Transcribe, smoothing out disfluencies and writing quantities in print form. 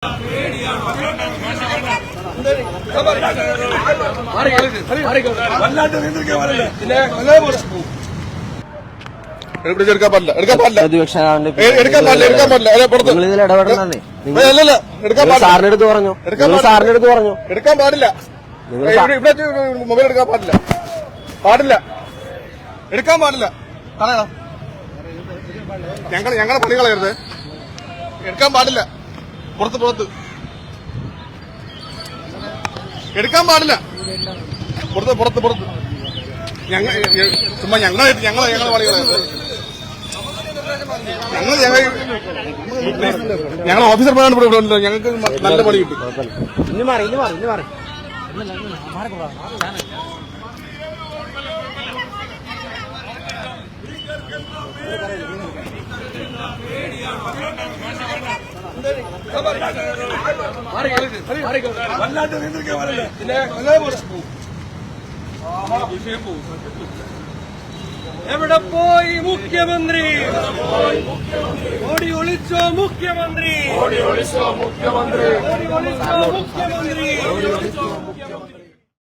എടുക്കാൻ പാടില്ല എടുക്കാൻ പാടില്ല എടുക്കാൻ പാടില്ല എടുക്കാൻ പാടില്ല സാറിനടുത്ത് പറഞ്ഞു സാറിനടുത്ത് പറഞ്ഞു എടുക്കാൻ പാടില്ല ഇവിടെ മൊബൈൽ എടുക്കാൻ പാടില്ല പാടില്ല എടുക്കാൻ പാടില്ല ഞങ്ങളെ പണി കളയരുത് എടുക്കാൻ പാടില്ല പുറത്ത് എടുക്കാൻ പാടില്ല പുറത്ത് ചുമ്മാ ഞങ്ങളെ പണി കളയരുത് ഞങ്ങൾ ഓഫീസർമാരാണ് ഇവിടെ ഉണ്ടല്ലോ ഞങ്ങൾക്ക് നല്ല പണി കിട്ടി ഇനി മാറി എവിടെ പോയി മുഖ്യമന്ത്രി ഓടി ഒളിച്ചോ മുഖ്യമന്ത്രി